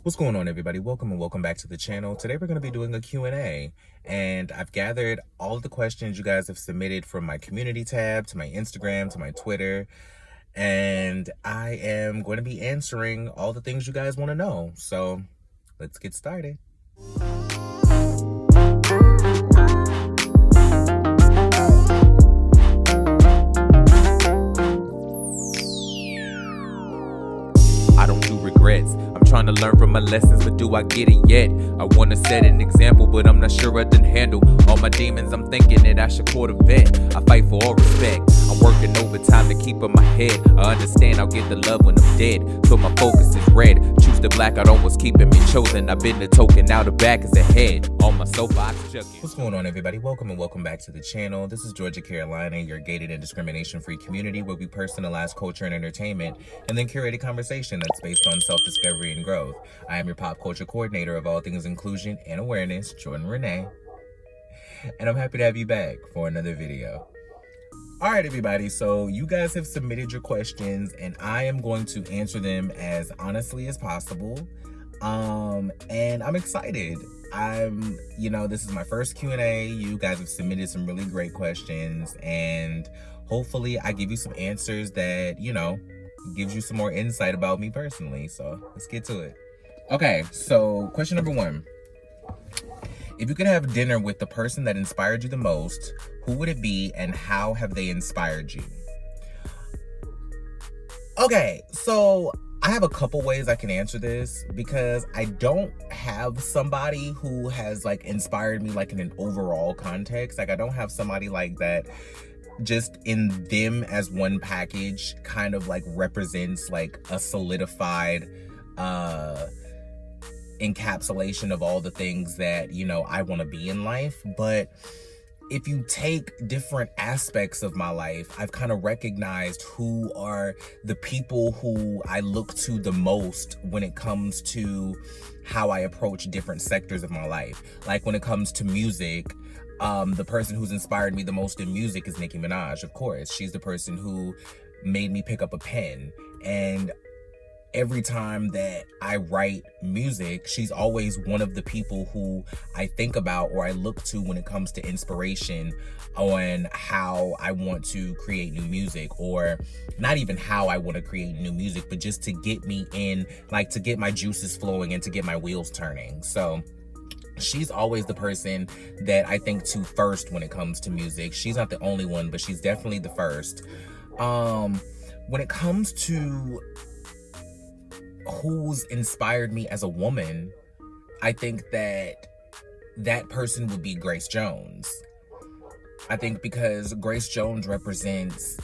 What's going on, everybody? Welcome and welcome back to the channel. Today we're going to be doing a Q&A, and I've gathered all of the questions you guys have submitted from my community tab to my Instagram to my Twitter, and I am going to be answering all the things you guys want to know. So let's get started. I don't do regrets. I'm trying to learn from my lessons, but do I get it yet? I want to set an example, but I'm not sure I can handle all my demons. I'm thinking that I should court a vet. I fight for all respect. I'm working overtime to keep in my head. I understand I'll get the love when I'm dead, so my focus is red. Choose the blackout on what's keeping me chosen. I've been the token, now the back is the head. On my soapbox chucking. What's going on, everybody? Welcome and welcome back to the channel. This is Georgia, Carolina, your gated and discrimination-free community where we personalize culture and entertainment and then curate a conversation that's based on self-discovery and growth. I am your pop culture coordinator of all things inclusion and awareness, Jordan Renee, and I'm happy to have you back for another video. All right, everybody, so you guys have submitted your questions and I am going to answer them as honestly as possible. And I'm excited. This is my first Q&A. You guys have submitted some really great questions, and hopefully I give you some answers that, gives you some more insight about me personally. So let's get to it. Okay, so question number 1. If you could have dinner with the person that inspired you the most, who would it be and how have they inspired you? Okay, so I have a couple ways I can answer this because I don't have somebody who has inspired me in an overall context. I don't have somebody like that just in them as one package kind of represents a solidified encapsulation of all the things that I want to be in life. But if you take different aspects of my life, I've kind of recognized who are the people who I look to the most when it comes to how I approach different sectors of my life. Like when it comes to music, the person who's inspired me the most in music is Nicki Minaj, of course. She's the person who made me pick up a pen, and every time that I write music, she's always one of the people who I think about or I look to when it comes to inspiration on how I want to create new music, or not even how I want to create new music, but just to get me in, to get my juices flowing and to get my wheels turning. So she's always the person that I think to first when it comes to music. She's not the only one, but she's definitely the first. When it comes to who's inspired me as a woman, I think that person would be Grace Jones. I think because Grace Jones represents,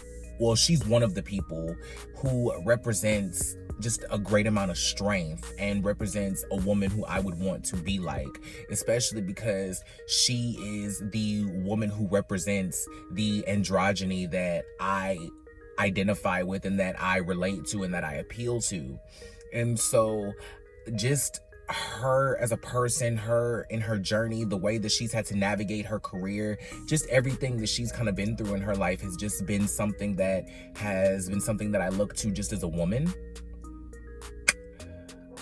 she's one of the people who represents just a great amount of strength and represents a woman who I would want to be like, especially because she is the woman who represents the androgyny that I identify with and that I relate to and that I appeal to. And so just her as a person, her in her journey, the way that she's had to navigate her career, just everything that she's kind of been through in her life has just been something that I look to just as a woman.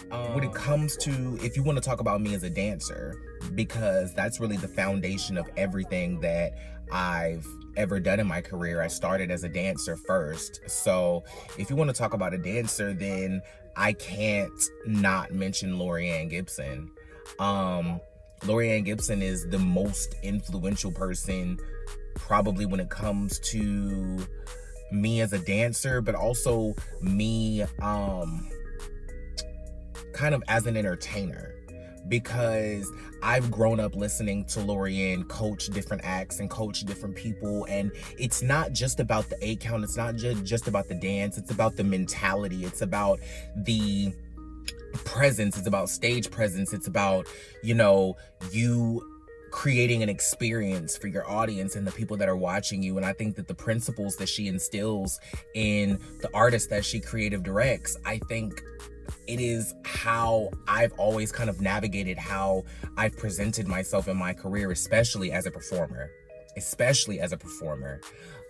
When it comes to, if you want to talk about me as a dancer, because that's really the foundation of everything that I've ever done in my career. I started as a dancer first. So if you want to talk about a dancer, then I can't not mention Laurieann Gibson. Laurieann Gibson is the most influential person probably when it comes to me as a dancer, but also me kind of as an entertainer, because I've grown up listening to Laurieann coach different acts and coach different people, and it's not just about the 8 count, it's not just about the dance, it's about the mentality, it's about the presence, it's about stage presence, it's about, you creating an experience for your audience and the people that are watching you. And I think that the principles that she instills in the artists that she creative directs, I think it is how I've always kind of navigated how I've presented myself in my career, especially as a performer.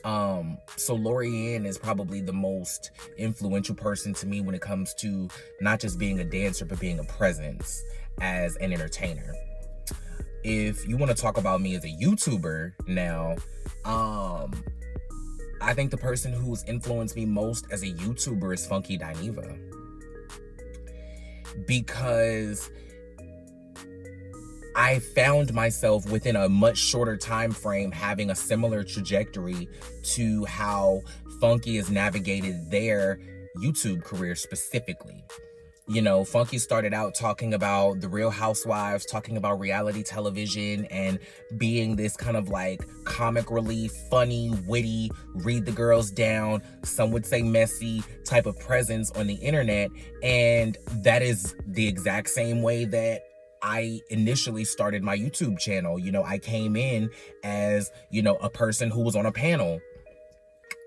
So Lorianne is probably the most influential person to me when it comes to not just being a dancer, but being a presence as an entertainer. If you want to talk about me as a YouTuber now, I think the person who's influenced me most as a YouTuber is Funky Dineva. Because I found myself within a much shorter time frame having a similar trajectory to how Funky has navigated their YouTube career specifically. You know, Funky started out talking about the Real Housewives, talking about reality television, and being this kind of like comic relief, funny, witty, read the girls down, some would say messy type of presence on the internet. And that is the exact same way that I initially started my YouTube channel. You know, I came in as, you know, a person who was on a panel,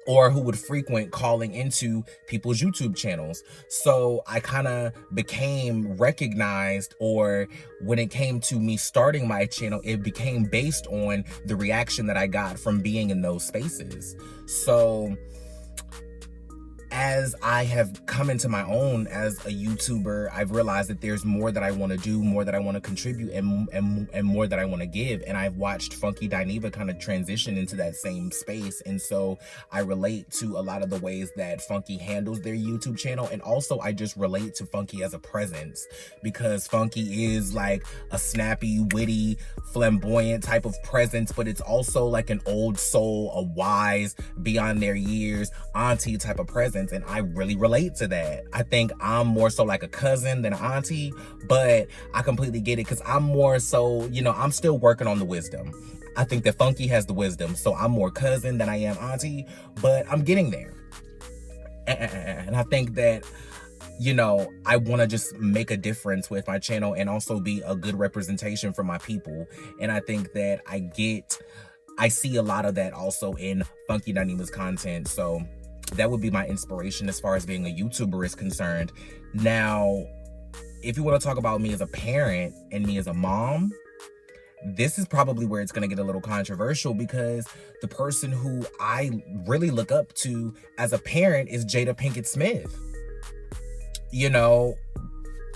or who would frequent calling into people's YouTube channels. So I kind of became recognized, or when it came to me starting my channel, it became based on the reaction that I got from being in those spaces. So as I have come into my own as a YouTuber, I've realized that there's more that I want to do, more that I want to contribute, and more that I want to give. And I've watched Funky Dineva kind of transition into that same space. And so I relate to a lot of the ways that Funky handles their YouTube channel. And also I just relate to Funky as a presence, because Funky is like a snappy, witty, flamboyant type of presence, but it's also like an old soul, a wise, beyond their years, auntie type of presence. And I really relate to that. I think I'm more so like a cousin than an auntie, but I completely get it, because I'm more so, you know, I'm still working on the wisdom. I think that Funky has the wisdom, so I'm more cousin than I am auntie, but I'm getting there. And I think that, you know, I want to just make a difference with my channel and also be a good representation for my people. And I think that I see a lot of that also in Funky Dineva's content. So that would be my inspiration as far as being a YouTuber is concerned. Now, if you want to talk about me as a parent and me as a mom, this is probably where it's going to get a little controversial, because the person who I really look up to as a parent is Jada Pinkett Smith. You know,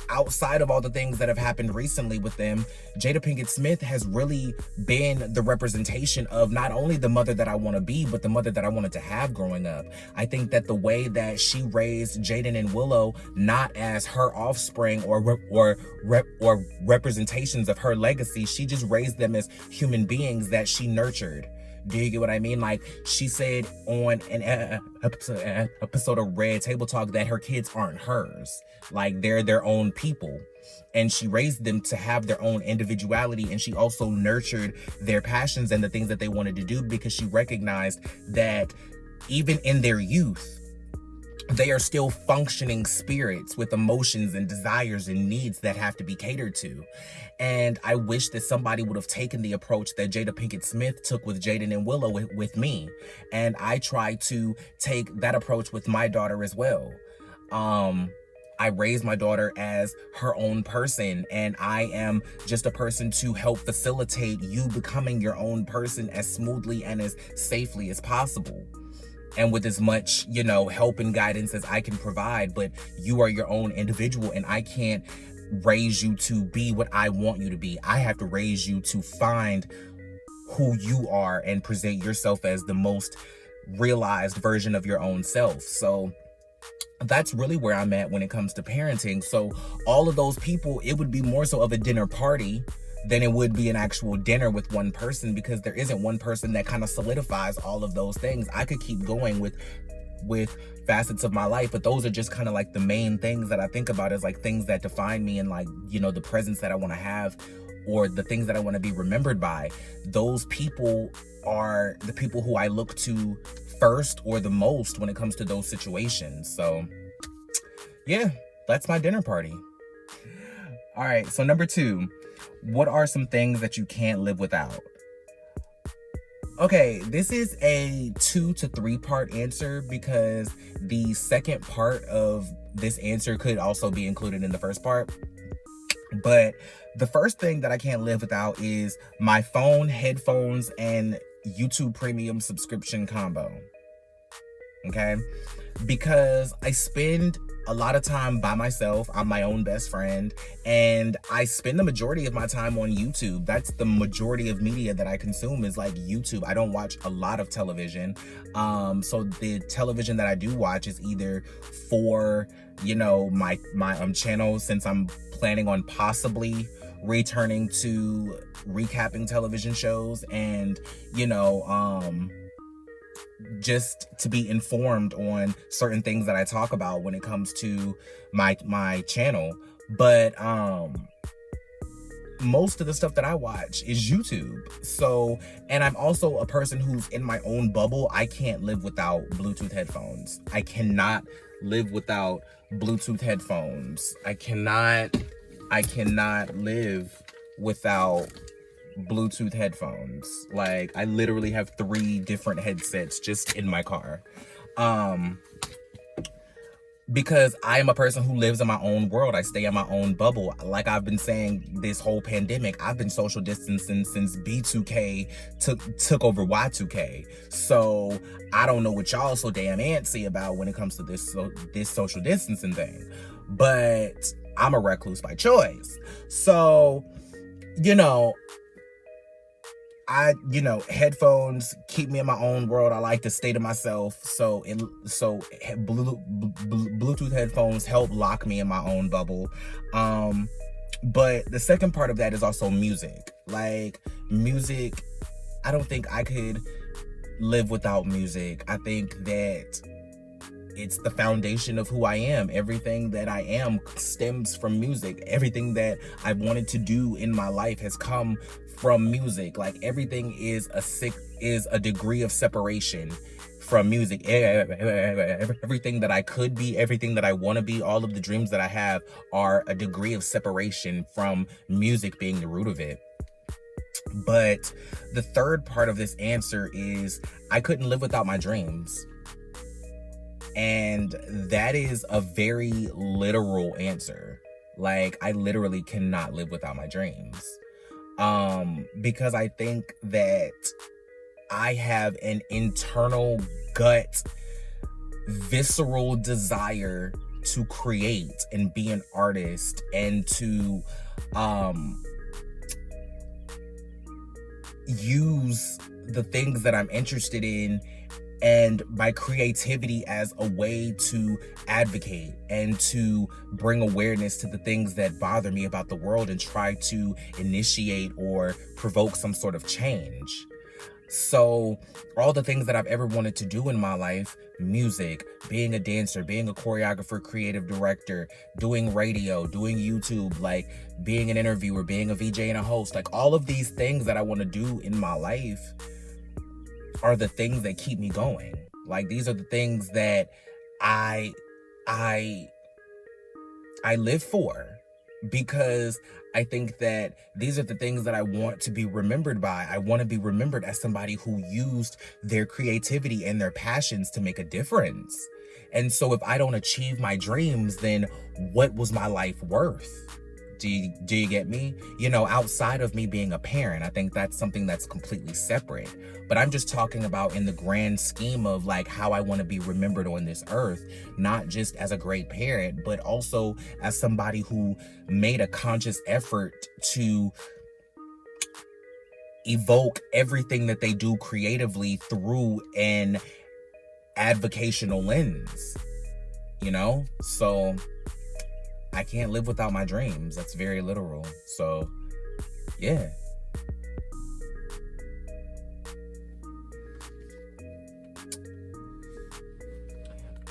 outside of all the things that have happened recently with them, Jada Pinkett Smith has really been the representation of not only the mother that I want to be, but the mother that I wanted to have growing up. I think that the way that she raised Jaden and Willow, not as her offspring or representations of her legacy, she just raised them as human beings that she nurtured. Do you get what I mean? Like, she said on an episode of Red Table Talk that her kids aren't hers. Like, they're their own people. And she raised them to have their own individuality. And she also nurtured their passions and the things that they wanted to do, because she recognized that even in their youth, they are still functioning spirits with emotions and desires and needs that have to be catered to. And I wish that somebody would have taken the approach that Jada Pinkett Smith took with Jaden and Willow with me. And I try to take that approach with my daughter as well. I raised my daughter as her own person, and I am just a person to help facilitate you becoming your own person as smoothly and as safely as possible, and with as much, you know, help and guidance as I can provide. But you are your own individual, and I can't raise you to be what I want you to be. I have to raise you to find who you are and present yourself as the most realized version of your own self. So that's really where I'm at when it comes to parenting. So all of those people, it would be more so of a dinner party than it would be an actual dinner with one person, because there isn't one person that kind of solidifies all of those things. I could keep going with facets of my life, but those are just kind of like the main things that I think about as like things that define me, and like, you know, the presence that I want to have, or the things that I want to be remembered by. Those people are the people who I look to first or the most when it comes to those situations. So yeah, that's my dinner party. All right, so number 2, what are some things that you can't live without? Okay, this is a 2 to 3 part answer, because the second part of this answer could also be included in the first part. But the first thing that I can't live without is my phone, headphones, and YouTube Premium subscription combo. Okay? Because I spend a lot of time by myself. I'm my own best friend, and I spend the majority of my time on YouTube. That's the majority of media that I consume is like YouTube. I don't watch a lot of television. So the television that I do watch is either for, you know, my channel, since I'm planning on possibly returning to recapping television shows, and, you know, just to be informed on certain things that I talk about when it comes to my channel. But most of the stuff that I watch is YouTube. So, and I'm also a person who's in my own bubble. I can't live without Bluetooth headphones. I cannot live without Bluetooth headphones. I cannot live without Bluetooth headphones. Like, I literally have 3 different headsets just in my car. Because I am a person who lives in my own world. I stay in my own bubble. Like I've been saying this whole pandemic, I've been social distancing since B2K took over Y2K. So I don't know what y'all so damn antsy about when it comes to this social distancing thing. But I'm a recluse by choice. So, you know, headphones keep me in my own world. I like to stay to myself. So Bluetooth headphones help lock me in my own bubble. But the second part of that is also music. Like, music, I don't think I could live without music. I think that it's the foundation of who I am. Everything that I am stems from music. Everything that I've wanted to do in my life has come from music. Like, everything is a degree of separation from music. Everything that I could be, everything that I want to be, all of the dreams that I have are a degree of separation from music being the root of it. But the third part of this answer is I couldn't live without my dreams. And that is a very literal answer. Like, I literally cannot live without my dreams. Because I think that I have an internal gut, visceral desire to create and be an artist and to use the things that I'm interested in and my creativity as a way to advocate and to bring awareness to the things that bother me about the world and try to initiate or provoke some sort of change. So all the things that I've ever wanted to do in my life, music, being a dancer, being a choreographer, creative director, doing radio, doing YouTube, like being an interviewer, being a VJ and a host, like all of these things that I want to do in my life are the things that keep me going. Like, these are the things that I live for, because I think that these are the things that I want to be remembered by. I want to be remembered as somebody who used their creativity and their passions to make a difference. And so if I don't achieve my dreams, then what was my life worth? Do you get me? You know, outside of me being a parent, I think that's something that's completely separate. But I'm just talking about in the grand scheme of like how I want to be remembered on this earth, not just as a great parent, but also as somebody who made a conscious effort to evoke everything that they do creatively through an advocational lens, you know? So I can't live without my dreams. That's very literal. So, yeah.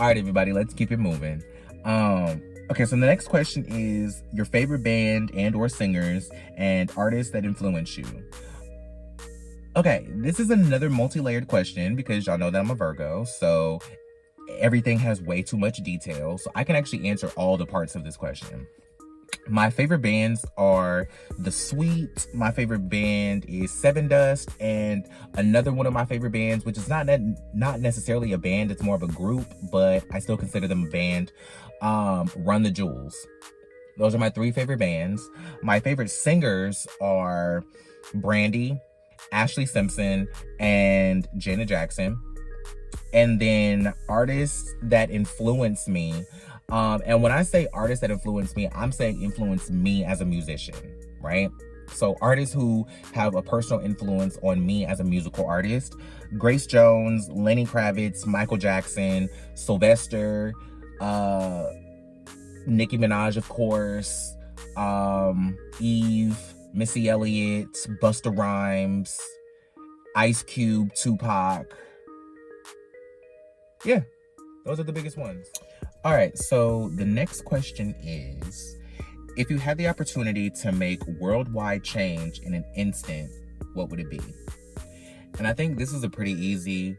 All right, everybody, let's keep it moving. Okay, so the next question is your favorite band and or singers and artists that influence you. Okay, this is another multi-layered question because y'all know that I'm a Virgo, so everything has way too much detail, so I can actually answer all the parts of this question. My favorite bands are The Sweet. My favorite band is Seven Dust, and another one of my favorite bands, which is not necessarily a band, it's more of a group, but I still consider them a band, Run the Jewels. Those are my 3 favorite bands. My favorite singers are Brandy Ashley Simpson, and Janet Jackson. And then artists that influence me. And when I say artists that influence me, I'm saying influence me as a musician, right? So artists who have a personal influence on me as a musical artist: Grace Jones, Lenny Kravitz, Michael Jackson, Sylvester, Nicki Minaj, of course, Eve, Missy Elliott, Busta Rhymes, Ice Cube, Tupac. Yeah, those are the biggest ones. All right, so the next question is, if you had the opportunity to make worldwide change in an instant, what would it be? And I think this is a pretty easy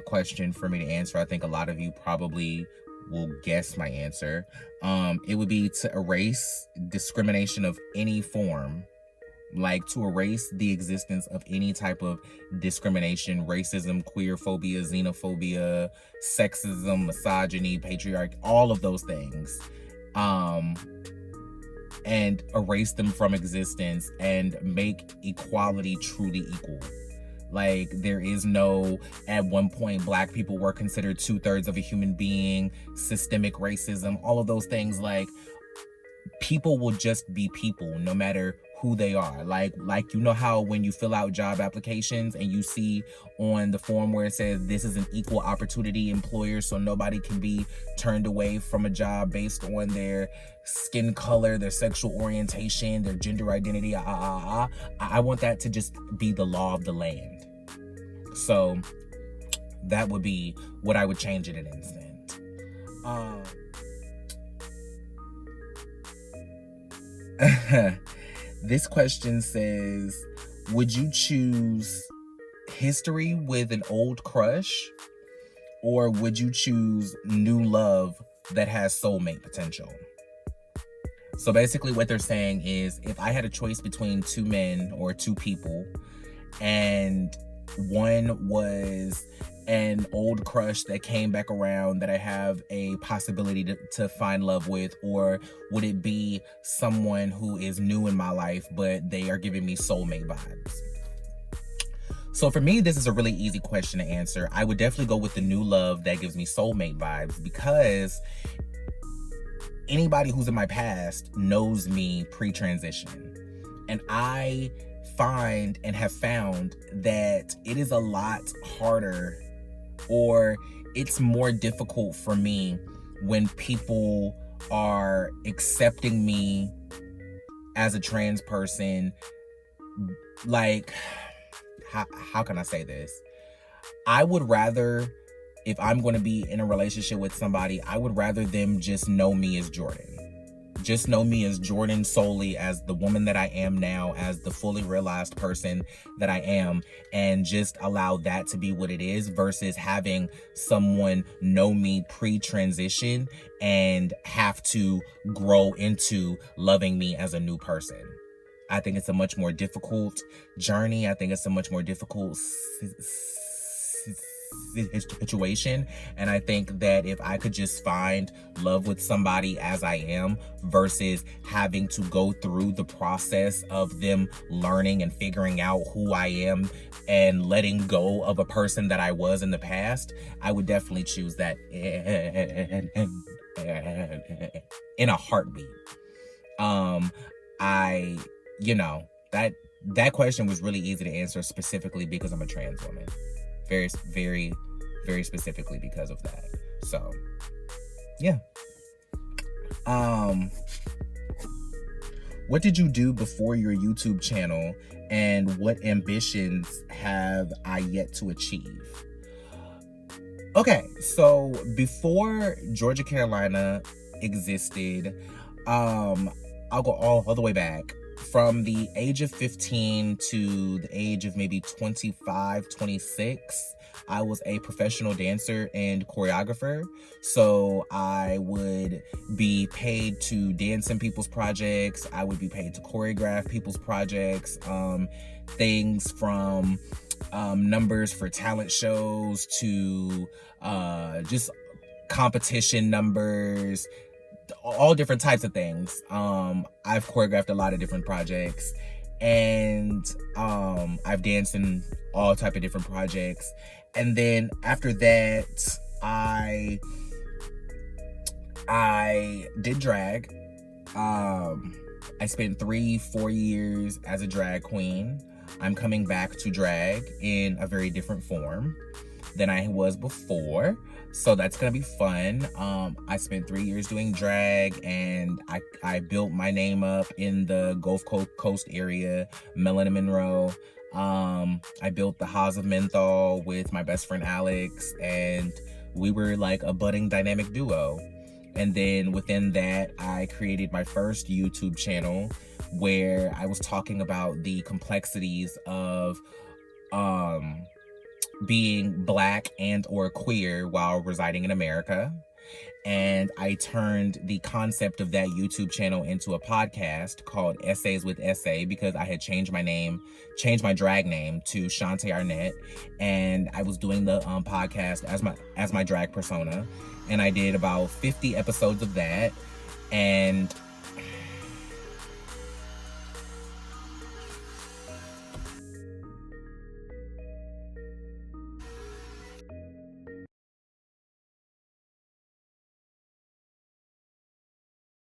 question for me to answer. I think a lot of you probably will guess my answer. It would be to erase discrimination of any form, like to erase the existence of any type of discrimination, racism, queerphobia, xenophobia, sexism, misogyny, patriarchy, all of those things. And erase them from existence and make equality truly equal. Like, there is no, at one point, Black people were considered 2/3 of a human being, systemic racism, all of those things. Like, people will just be people no matter who they are. Like you know how when you fill out job applications and you see on the form where it says this is an equal opportunity employer, so nobody can be turned away from a job based on their skin color, their sexual orientation, their gender identity. I want that to just be the law of the land. So that would be what I would change in an instant. This question says, would you choose history with an old crush, or would you choose new love that has soulmate potential? So basically what they're saying is, if I had a choice between two men or two people, and one was an old crush that came back around that I have a possibility to find love with, or would it be someone who is new in my life but they are giving me soulmate vibes? So for me, this is a really easy question to answer. I would definitely go with the new love that gives me soulmate vibes, because anybody who's in my past knows me pre-transition, and I find and have found that it is a lot harder, or it's more difficult for me when people are accepting me as a trans person. Like, how can I say this? I would rather, if I'm going to be in a relationship with somebody, I would rather them just know me as Jorden. Just know me as Jorden solely, as the woman that I am now, as the fully realized person that I am, and just allow that to be what it is, versus having someone know me pre-transition and have to grow into loving me as a new person. I think it's a much more difficult journey. I think it's a much more difficult situation, and I think that if I could just find love with somebody as I am, versus having to go through the process of them learning and figuring out who I am and letting go of a person that I was in the past, I would definitely choose that in a heartbeat. That question was really easy to answer, specifically because I'm a trans woman. Very, very, very specifically because of that. So, yeah. What did you do before your YouTube channel, and what ambitions have I yet to achieve? Okay, so before Georgia, Carolina existed, I'll go all the way back. From the age of 15 to the age of maybe 25, 26, I was a professional dancer and choreographer. So I would be paid to dance in people's projects. I would be paid to choreograph people's projects. Things from numbers for talent shows to just competition numbers, all different types of things. I've choreographed a lot of different projects, and I've danced in all type of different projects. And then after that, I did drag. I spent 3-4 years as a drag queen. I'm coming back to drag in a very different form than I was before, so that's gonna be fun. I spent 3 years doing drag, and I built my name up in the Gulf Coast area, Melanin Monroe. I built the Haas of Menthol with my best friend Alex, and we were like a budding dynamic duo. And then within that, I created my first YouTube channel where I was talking about the complexities of being Black and or queer while residing in America. And I turned the concept of that YouTube channel into a podcast called Essays with Essay, because I had changed my drag name to Shantae Arnett, and I was doing the podcast as my drag persona, and I did about 50 episodes of that. And